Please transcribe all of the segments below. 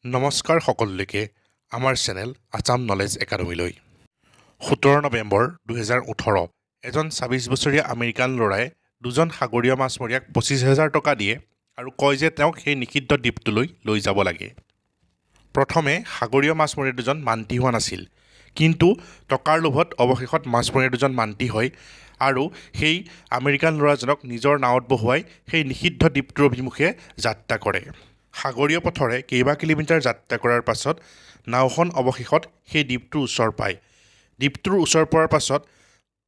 নমস্কাৰ সকলোকে আমাৰ চেনেল আছাম নলেজ একাডেমীলৈ 17 নৱেম্বৰ 2018 এজন 26 বছৰীয়া আমেৰিকান ল'ৰাই দুজন সাগৰীয় মাছমৰীয়াক 25,000 টকা দিয়ে আৰু কয় যে তেওঁক সেই নিষিদ্ধ দ্বীপটোলৈ লৈ যাব লাগে। প্ৰথমে সাগৰীয় মাছমৰীয়া দুজন মান্তি হোৱা নাছিল, কিন্তু টকাৰ লোভত অৱশেষত মাছমৰীয়া দুজন মান্তি হয় আৰু সেই আমেৰিকান ল'ৰাজনক নিজৰ নাৱত বহুৱাই সেই নিষিদ্ধ দ্বীপটোৰ অভিমুখে যাত্ৰা কৰে। সাগৰীয় পথৰে কেইবা কিলোমিটাৰ যাত্ৰা কৰাৰ পাছত নাওখন অৱশেষত সেই দ্বীপটোৰ ওচৰ পায়। দ্বীপটোৰ ওচৰ পোৱাৰ পাছত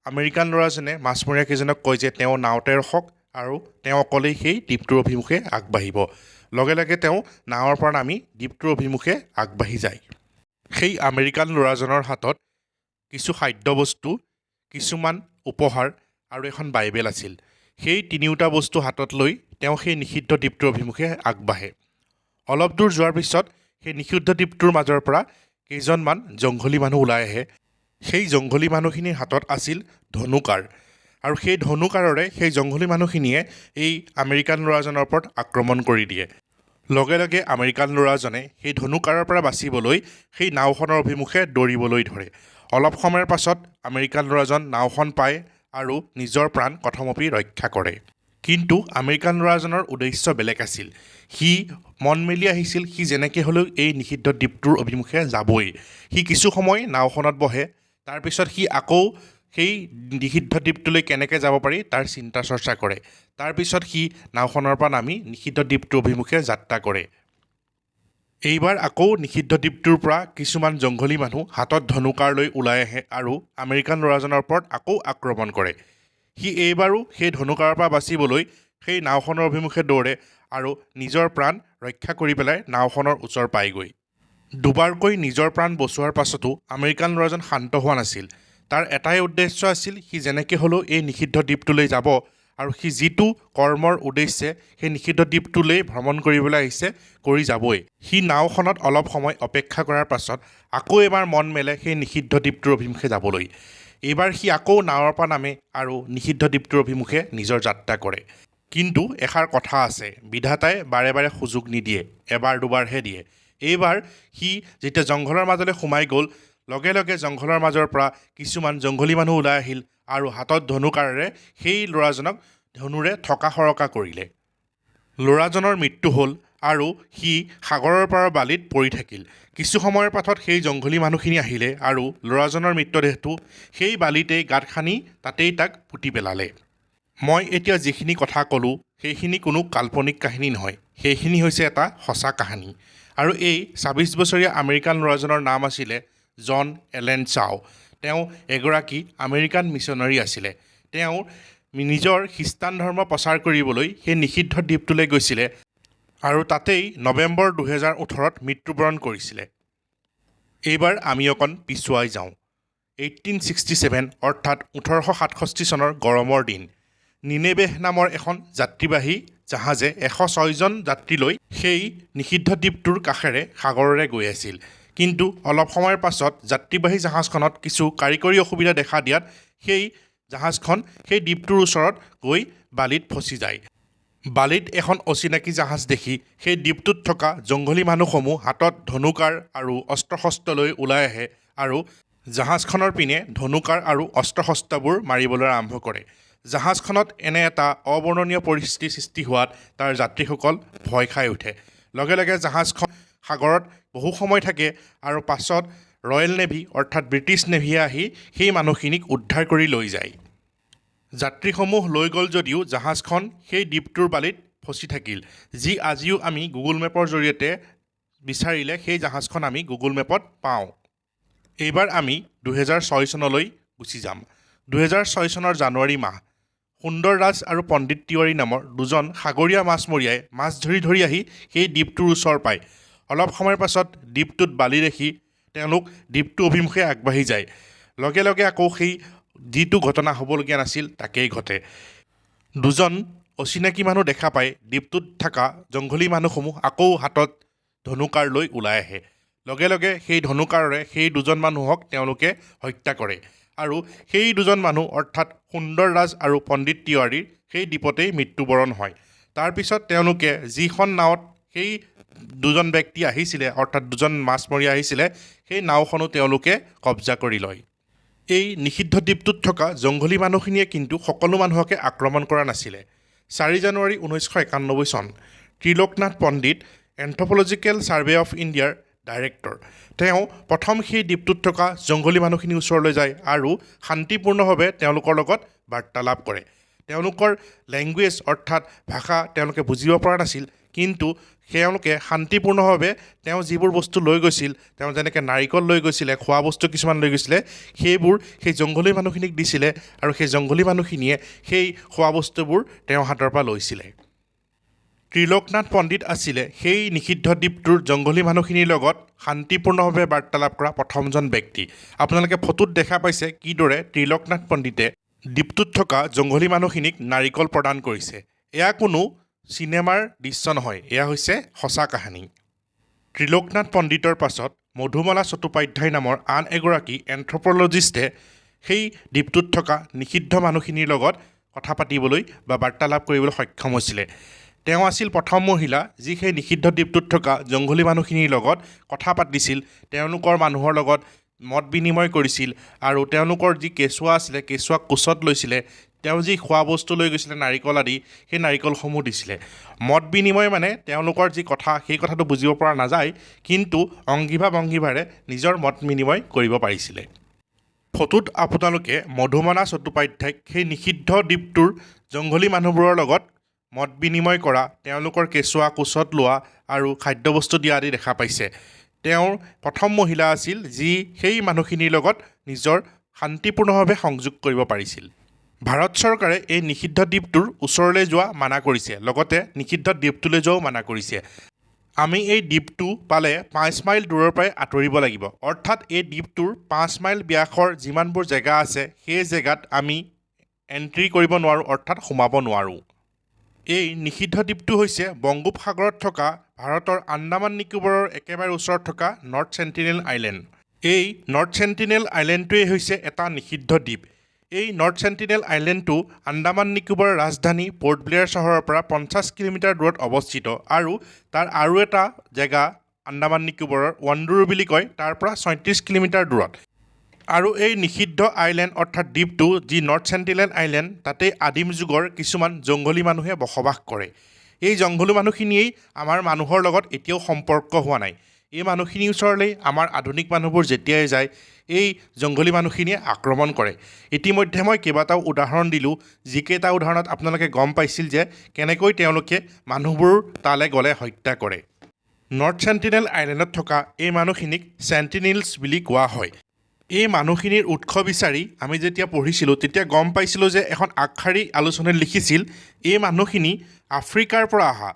আমেৰিকান ল'ৰাজনে মাছমৰীয়াকেইজনক কয় যে তেওঁ নাওতে ৰখক আৰু তেওঁ অকলেই সেই দ্বীপটোৰ অভিমুখে আগবাঢ়িব। লগে লগে তেওঁ নাৱৰ পৰা নামি দ্বীপটোৰ অভিমুখে আগবাঢ়ি যায়। সেই আমেৰিকান ল'ৰাজনৰ হাতত কিছু খাদ্যবস্তু, কিছুমান উপহাৰ আৰু এখন বাইবেল আছিল। সেই তিনিওটা বস্তু হাতত লৈ তেওঁ সেই নিষিদ্ধ দ্বীপটোৰ অভিমুখে আগবাঢ়ে। অলপ দূৰ যোৱাৰ পিছত সেই নিষিদ্ধ দ্বীপটোৰ মাজৰ পৰা কেইজনমান জংঘলী মানুহ ওলাই আহে। সেই জংঘলী মানুহখিনিৰ হাতত আছিল ধনুকাৰ আৰু সেই ধনুকাৰৰে সেই জংঘলী মানুহখিনিয়ে এই আমেৰিকান ল'ৰাজনৰ ওপৰত আক্ৰমণ কৰি দিয়ে। লগে লগে আমেৰিকান ল'ৰাজনে সেই ধনুকাৰৰ পৰা বাচিবলৈ সেই নাওখনৰ অভিমুখে দৌৰিবলৈ ধৰে। অলপ সময়ৰ পাছত আমেৰিকান ল'ৰাজন নাওখন পায় আৰু নিজৰ প্ৰাণ কথমপি ৰক্ষা কৰে। কিন্তু আমেৰিকান ল'ৰাজনৰ উদ্দেশ্য বেলেগ আছিল। সি মন মেলি আহিছিল সি যেনেকৈ হ'লেও এই নিষিদ্ধ দ্বীপটোৰ অভিমুখে যাবই। সি কিছু সময় নাওখনত বহে, তাৰপিছত সি আকৌ সেই নিষিদ্ধ দ্বীপটোলৈ কেনেকৈ যাব পাৰি তাৰ চিন্তা চৰ্চা কৰে। তাৰপিছত সি নাওখনৰ পৰা নামি নিষিদ্ধ দ্বীপটোৰ অভিমুখে যাত্ৰা কৰে। এইবাৰ আকৌ নিষিদ্ধ দ্বীপটোৰ পৰা কিছুমান জংঘলী মানুহ হাতত ধনুকাৰ লৈ ওলাই আহে আৰু আমেৰিকান ল'ৰাজনৰ ওপৰত আকৌ আক্ৰমণ কৰে। সি এইবাৰো সেই ধনুকাৰৰ পৰা বাচিবলৈ সেই নাওখনৰ অভিমুখে দৌৰে আৰু নিজৰ প্ৰাণ ৰক্ষা কৰি পেলাই নাওখনৰ ওচৰ পায়গৈ। দুবাৰকৈ নিজৰ প্ৰাণ বচোৱাৰ পাছতো আমেৰিকান ল'ৰাজন শান্ত হোৱা নাছিল। তাৰ এটাই উদ্দেশ্য আছিল সি যেনেকৈ হ'লেও এই নিষিদ্ধ দ্বীপটোলৈ যাব আৰু সি যিটো কৰ্মৰ উদ্দেশ্যে সেই নিষিদ্ধ দ্বীপটোলৈ ভ্ৰমণ কৰিবলৈ আহিছে কৰি যাবই। সি নাওখনত অলপ সময় অপেক্ষা কৰাৰ পাছত আকৌ এবাৰ মন মেলে সেই নিষিদ্ধ দ্বীপটোৰ অভিমুখে যাবলৈ। এইবাৰ সি আকৌ নাৱৰ পৰা নামে আৰু নিষিদ্ধ দ্বীপটোৰ অভিমুখে নিজৰ যাত্ৰা কৰে। কিন্তু এষাৰ কথা আছে, বিধাতাই বাৰে বাৰে সুযোগ নিদিয়ে, এবাৰ দুবাৰহে দিয়ে। এইবাৰ সি যেতিয়া জংঘলৰ মাজলৈ সোমাই গ'ল, লগে লগে জংঘলৰ মাজৰ পৰা কিছুমান জংঘলী মানুহ ওলাই আহিল আৰু হাতত ধনুকাৰেৰে সেই ল'ৰাজনক ধনুৰে থকা সৰকা কৰিলে। ল'ৰাজনৰ মৃত্যু হ'ল আৰু সি সাগৰৰ পাৰৰ বালিত পৰি থাকিল। কিছু সময়ৰ পাছত সেই জংঘলী মানুহখিনি আহিলে আৰু ল'ৰাজনৰ মৃতদেহটো সেই বালিতেই গাঁত খান্দি তাতেই তাক পুতি পেলালে। মই এতিয়া যিখিনি কথা ক'লোঁ সেইখিনি কোনো কাল্পনিক কাহিনী নহয়, সেইখিনি হৈছে এটা সঁচা কাহিনী। আৰু এই 26 বছৰীয়া আমেৰিকান ল'ৰাজনৰ নাম আছিলে জন এলেন চাও। তেওঁ এগৰাকী আমেৰিকান মিছনাৰী আছিলে। তেওঁ নিজৰ খ্ৰীষ্টান ধৰ্ম প্ৰচাৰ কৰিবলৈ সেই নিষিদ্ধ দ্বীপটোলৈ গৈছিলে আৰু তাতেই নৱেম্বৰ 2018ত মৃত্যুবৰণ কৰিছিলে। এইবাৰ আমি অকণ পিছুৱাই যাওঁ। 1867 অৰ্থাৎ 1867 চনৰ গৰমৰ দিন। নিনেবেহ নামৰ এখন যাত্ৰীবাহী জাহাজে 106জন যাত্ৰী লৈ সেই নিষিদ্ধ দ্বীপটোৰ কাষেৰে সাগৰেৰে গৈ আছিল। কিন্তু অলপ সময়ৰ পাছত যাত্ৰীবাহী জাহাজখনত কিছু কাৰিকৰী অসুবিধা দেখা দিয়াত সেই জাহাজখন সেই দ্বীপটোৰ ওচৰত গৈ বালিত ফচি যায়। বালিত এখন অচিনাকি জাহাজ দেখি সেই দ্বীপটোত থকা জংঘলী মানুহসমূহ হাতত ধনুকাৰ আৰু অস্ত্ৰ শস্ত্ৰ লৈ ওলাই আহে আৰু জাহাজখনৰ পিনে ধনুকাৰ আৰু অস্ত্ৰ শস্ত্ৰবোৰ মাৰিবলৈ আৰম্ভ কৰে। জাহাজখনত এনে এটা অবৰ্ণনীয় পৰিস্থিতিৰ সৃষ্টি হোৱাত তাৰ যাত্ৰীসকল ভয় খাই উঠে। লগে লগে জাহাজখন সাগৰত বহু সময় থাকে আৰু পাছত ৰয়েল নেভি অৰ্থাৎ ব্ৰিটিছ নেভিয়ে আহি সেই মানুহখিনিক উদ্ধাৰ কৰি লৈ যায়। যাত্ৰীসমূহ লৈ গ'ল যদিও জাহাজখন সেই দ্বীপটোৰ বালিত ফচি থাকিল, যি আজিও আমি গুগল মেপৰ জৰিয়তে বিচাৰিলে সেই জাহাজখন আমি গুগল মেপত পাওঁ। এইবাৰ আমি 2006 চনলৈ গুচি যাম। 2006 চনৰ জানুৱাৰী মাহ। সুন্দৰ ৰাজ আৰু পণ্ডিত তিৱাৰী নামৰ দুজন সাগৰীয় মাছমৰীয়াই মাছ ধৰি ধৰি আহি সেই দ্বীপটোৰ ওচৰ পায়। অলপ সময়ৰ পাছত দ্বীপটোত বালি দেখি তেওঁলোক দ্বীপটো অভিমুখে আগবাঢ়ি যায়। লগে লগে আকৌ সেই যিটো ঘটনা হ'বলগীয়া নাছিল তাকেই ঘটে। দুজন অচিনাকি মানুহ দেখা পায় দ্বীপটোত থকা জংঘলী মানুহসমূহ আকৌ হাতত ধনুকাৰ লৈ ওলাই আহে। লগে লগে সেই ধনুকাৰেৰে সেই দুজন মানুহক তেওঁলোকে হত্যা কৰে আৰু সেই দুজন মানুহ অৰ্থাৎ সুন্দৰ ৰাজ আৰু পণ্ডিত তিৱাৰীৰ সেই দ্বীপতেই মৃত্যুবৰণ হয়। তাৰপিছত তেওঁলোকে যিখন নাৱত সেই দুজন ব্যক্তি আহিছিলে অৰ্থাৎ দুজন মাছমৰীয়া আহিছিলে সেই নাওখনো তেওঁলোকে কব্জা কৰি লয় এই নিষিদ্ধ দ্বীপটোত থকা জংঘলী মানুহখিনিয়ে কিন্তু সকলো মানুহকে আক্ৰমণ কৰা নাছিলে 4 জানুৱাৰী 1991 চন ত্ৰিলোকনাথ পণ্ডিত এন্থ্ৰপলজিকেল সাৰ্ভে অফ ইণ্ডিয়াৰ ডাইৰেক্টৰ তেওঁ প্ৰথম সেই দ্বীপটোত থকা জংঘলী মানুহখিনি ওচৰলৈ যায় আৰু শান্তিপূৰ্ণভাৱে তেওঁলোকৰ লগত বাৰ্তালাপ কৰে তেওঁলোকৰ ল্যাঙ্গুৱেজ অৰ্থাৎ ভাষা তেওঁলোকে বুজিব পৰা নাছিল কিন্তু তেওঁলোকে শান্তিপূৰ্ণভাৱে তেওঁ যিবোৰ বস্তু লৈ গৈছিল তেওঁ যেনেকৈ নাৰিকল লৈ গৈছিলে খোৱা বস্তু কিছুমান লৈ গৈছিলে সেইবোৰ সেই জংঘলী মানুহখিনিক দিছিলে আৰু সেই জংঘলী মানুহখিনিয়ে সেই খোৱা বস্তুবোৰ তেওঁ হাতৰ পৰা লৈছিলে ত্ৰিলোকনাথ পণ্ডিত আছিলে সেই নিষিদ্ধ দ্বীপটোৰ জংঘলী মানুহখিনিৰ লগত শান্তিপূৰ্ণভাৱে বাৰ্তালাপ কৰা প্ৰথমজন ব্যক্তি আপোনালোকে ফটোত দেখা পাইছে কিদৰে ত্ৰিলোকনাথ পণ্ডিতে দ্বীপটোত থকা জংঘলী মানুহখিনিক নাৰিকল প্ৰদান কৰিছে এয়া কোনো চিনেমাৰ দৃশ্য নহয় এয়া হৈছে সঁচা কাহিনী ত্ৰিলোকনাথ পণ্ডিতৰ পাছত মধুমালা চট্টোপাধ্যায় নামৰ আন এগৰাকী এন্থ্ৰপলজিষ্টে সেই দ্বীপটোত থকা নিষিদ্ধ মানুহখিনিৰ লগত কথা পাতিবলৈ বা বাৰ্তালাপ কৰিবলৈ সক্ষম হৈছিলে তেওঁ আছিল প্ৰথম মহিলা যি সেই নিষিদ্ধ দ্বীপটোত থকা জংঘলী মানুহখিনিৰ লগত কথা পাতিছিল তেওঁলোকৰ মানুহৰ লগত মত বিনিময় কৰিছিল আৰু তেওঁলোকৰ যি কেঁচুৱা আছিলে কেঁচুৱাক কোচত লৈছিলে তেওঁ যি খোৱা বস্তু লৈ গৈছিলে নাৰিকল আদি সেই নাৰিকলসমূহ দিছিলে মত বিনিময় মানে তেওঁলোকৰ যি কথা সেই কথাটো বুজিব পৰা নাযায় কিন্তু অংগীভা ভংগীভাৰে নিজৰ মত বিনিময় কৰিব পাৰিছিলে ফটোত আপোনালোকে মধুমালা চট্টোপাধ্যায়ক সেই নিষিদ্ধ দ্বীপটোৰ জংঘলী মানুহবোৰৰ লগত মত বিনিময় কৰা তেওঁলোকৰ কেঁচুৱা কোচত লোৱা আৰু খাদ্যবস্তু দিয়া আদি দেখা পাইছে তেওঁৰ প্ৰথম মহিলা আছিল যি সেই মানুহখিনিৰ লগত নিজৰ শান্তিপূৰ্ণভাৱে সংযোগ কৰিব পাৰিছিল ভাৰত চৰকাৰে এই নিষিদ্ধ দ্বীপটোৰ ওচৰলৈ যোৱা মানা কৰিছে লগতে নিষিদ্ধ দ্বীপটোলৈ যোৱাও মানা কৰিছে আমি এই দ্বীপটো পালে 5 মাইল দূৰৰ পৰাই আঁতৰিব লাগিব অৰ্থাৎ এই দ্বীপটোৰ 5 মাইল ব্যাসৰ যিমানবোৰ জেগা আছে সেই জেগাত আমি এন্ট্ৰি কৰিব নোৱাৰোঁ অৰ্থাৎ সোমাব নোৱাৰোঁ এই নিষিদ্ধ দ্বীপটো হৈছে বংগোপসাগৰত থকা ভাৰতৰ আন্দামান নিকোবৰৰ একেবাৰে ওচৰত থকা নৰ্থ চেণ্টিনেল আইলেণ্ড এই নৰ্থ চেণ্টিনেল আইলেণ্ডটোৱেই হৈছে এটা নিষিদ্ধ দ্বীপ এই নৰ্থ চেণ্টিনেল আইলেণ্ডটো আন্দামান নিকোবৰৰ ৰাজধানী পৰ্ট ব্লেয়াৰ চহৰৰ পৰা 50 কিলোমিটাৰ দূৰত অৱস্থিত আৰু তাৰ আৰু এটা জেগা আন্দামান নিকোবৰৰ ৱণ্ডুৰু বুলি কয় তাৰ পৰা 37 কিলোমিটাৰ দূৰত আৰু এই নিষিদ্ধ আইলেণ্ড অৰ্থাৎ দ্বীপটো যি নৰ্থ চেণ্টিনেল আইলেণ্ড তাতে আদিম যুগৰ কিছুমান জংঘলী মানুহে বসবাস কৰে এই জংঘলী মানুহখিনিয়েই আমাৰ মানুহৰ লগত এতিয়াও সম্পৰ্ক হোৱা নাই এই মানুহখিনিৰ ওচৰলৈ আমাৰ আধুনিক মানুহবোৰ যেতিয়াই যায় এই জংঘলী মানুহখিনিয়ে আক্ৰমণ কৰে ইতিমধ্যে মই কেইবাটাও উদাহৰণ দিলোঁ যিকেইটা উদাহৰণত আপোনালোকে গম পাইছিল যে কেনেকৈ তেওঁলোকে মানুহবোৰ তালৈ গ'লে হত্যা কৰে নৰ্থ চেণ্টিনেল আইলেণ্ডত থকা এই মানুহখিনিক চেণ্টিনেলছ বুলি কোৱা হয় এই মানুহখিনিৰ উৎস বিচাৰি আমি যেতিয়া পঢ়িছিলোঁ তেতিয়া গম পাইছিলোঁ যে এখন আগশাৰী আলোচনীত লিখিছিল এই মানুহখিনি আফ্ৰিকাৰ পৰা অহা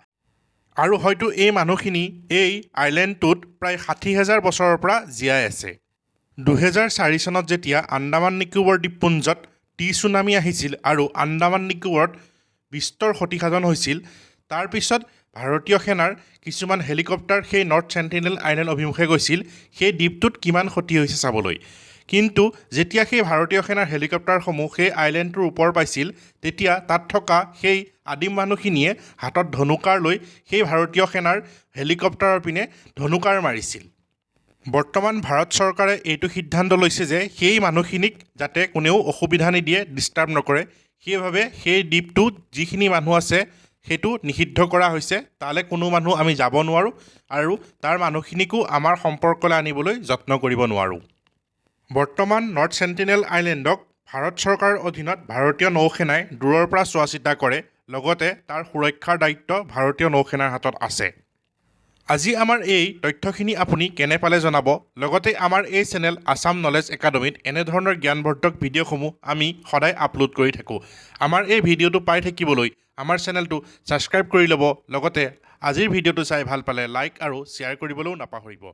আৰু হয়তো এই মানুহখিনি এই আইলেণ্ডটোত প্ৰায় 60,000 বছৰৰ পৰা জীয়াই আছে 2004 চনত যেতিয়া আন্দামান নিকোবৰ দ্বীপপুঞ্জত ছুনামি আহিছিল আৰু আন্দামান নিকোবৰত বিস্তৰ ক্ষতিসাধন হৈছিল তাৰ পিছত ভাৰতীয় সেনাৰ কিছুমান হেলিকপ্টাৰ সেই নৰ্থ চেণ্টিনেল আইলেণ্ড অভিমুখে গৈছিল সেই দ্বীপটোত কিমান ক্ষতি হৈছে চাবলৈ কিন্তু যেতিয়া সেই ভাৰতীয় সেনাৰ হেলিকপ্টাৰসমূহ সেই আইলেণ্ডটোৰ ওপৰ পাইছিল তেতিয়া তাত থকা সেই আদিম মানুহখিনিয়ে হাতত ধনুকাৰ লৈ সেই ভাৰতীয় সেনাৰ হেলিকপ্টাৰৰ পিনে ধনুকাৰ মাৰিছিল বৰ্তমান ভাৰত চৰকাৰে এইটো সিদ্ধান্ত লৈছে যে সেই মানুহখিনিক যাতে কোনেও অসুবিধা নিদিয়ে ডিষ্টাৰ্ব নকৰে সেইভাৱে সেই দ্বীপটোত যিখিনি মানুহ আছে সেইটো নিষিদ্ধ কৰা হৈছে তালে কোনো মানুহ আমি যাব নোৱাৰোঁ আৰু তাৰ মানুহখিনিকো আমাৰ সম্পৰ্কলৈ আনিবলৈ যত্ন কৰিব নোৱাৰোঁ বৰ্তমান নৰ্থ চেণ্টিনেল আইলেণ্ডক ভাৰত চৰকাৰৰ অধীনত ভাৰতীয় নৌসেনাই দূৰৰ পৰা চোৱা চিতা কৰে লগতে তাৰ সুৰক্ষাৰ দায়িত্ব ভাৰতীয় নৌসেনাৰ হাতত আছে আজি আমাৰ এই তথ্যখিনি আপুনি কেনে পালে জনাব লগতে আমাৰ এই চেনেল আসাম নলেজ একাডেমীত এনেধৰণৰ জ্ঞানবৰ্ধক ভিডিঅ'সমূহ আমি সদায় আপলোড কৰি থাকোঁ আমাৰ এই ভিডিঅ'টো পাই থাকিবলৈ আমাৰ চেনেলটো ছাবস্ক্ৰাইব কৰি ল'ব লগতে আজিৰ ভিডিঅ'টো চাই ভাল পালে লাইক আৰু শ্বেয়াৰ কৰিবলৈও নাপাহৰিব